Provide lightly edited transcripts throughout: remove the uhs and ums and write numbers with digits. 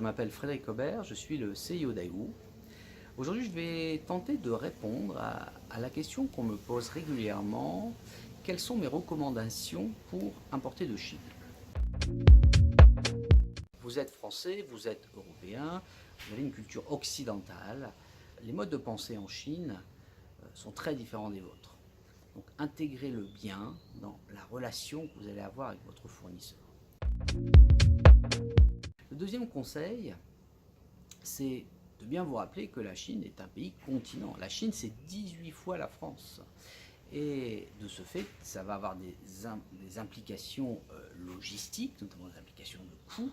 m'appelle Frédéric Aubert, je suis le CIO d'Aiwu. Aujourd'hui, je vais tenter de répondre à la question qu'on me pose régulièrement: quelles sont mes recommandations pour importer de Chine? Vous êtes français, vous êtes européen, vous avez une culture occidentale. Les modes de pensée en Chine sont très différents des vôtres. Donc intégrez-le bien dans la relation que vous allez avoir avec votre fournisseur. Le deuxième conseil, c'est de bien vous rappeler que la Chine est un pays continent. La Chine, c'est 18 fois la France. Et de ce fait, ça va avoir des implications logistiques, notamment des implications de coûts,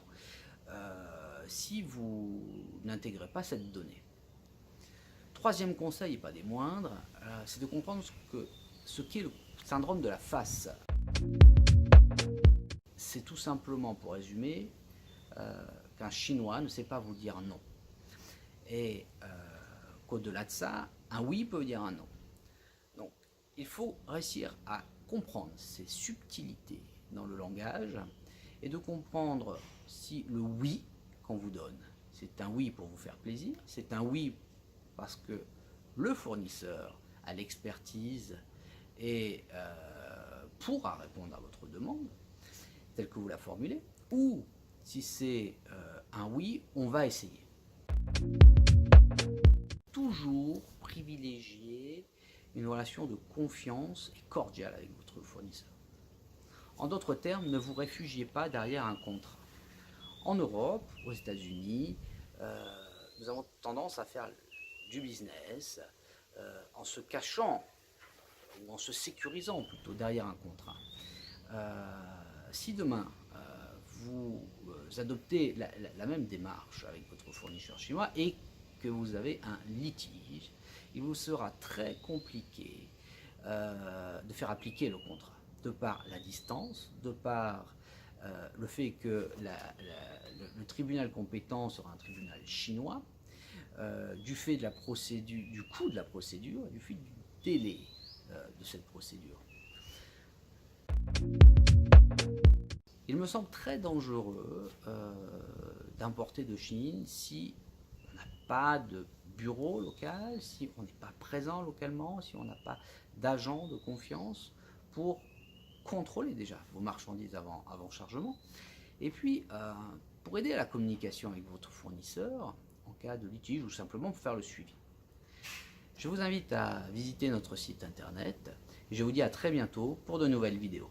si vous n'intégrez pas cette donnée. Troisième conseil, et pas des moindres, c'est de comprendre ce qu'est le syndrome de la face. C'est tout simplement, pour résumer, qu'un Chinois ne sait pas vous dire non. Et qu'au-delà de ça, un oui peut dire un non. Donc, il faut réussir à comprendre ces subtilités dans le langage et de comprendre si le oui qu'on vous donne, c'est un oui pour vous faire plaisir, c'est un oui parce que le fournisseur a l'expertise et pourra répondre à votre demande telle que vous la formulez, ou si c'est un oui, on va essayer. Toujours privilégier une relation de confiance et cordiale avec votre fournisseur. En d'autres termes, ne vous réfugiez pas derrière un contrat. En Europe, aux États-Unis, nous avons tendance à faire du business en se cachant ou en se sécurisant plutôt derrière un contrat. Si demain vous adoptez la même démarche avec votre fournisseur chinois et que vous avez un litige, il vous sera très compliqué de faire appliquer le contrat, de par la distance, de par le fait que le tribunal compétent sera un tribunal chinois, du fait de la procédure, du coût de la procédure, du fait du délai de cette procédure. Il me semble très dangereux d'importer de Chine si on n'a pas de bureau local, si on n'est pas présent localement, si on n'a pas d'agent de confiance pour contrôler déjà vos marchandises avant chargement. Et puis, pour aider à la communication avec votre fournisseur, en cas de litige ou simplement pour faire le suivi. Je vous invite à visiter notre site internet et je vous dis à très bientôt pour de nouvelles vidéos.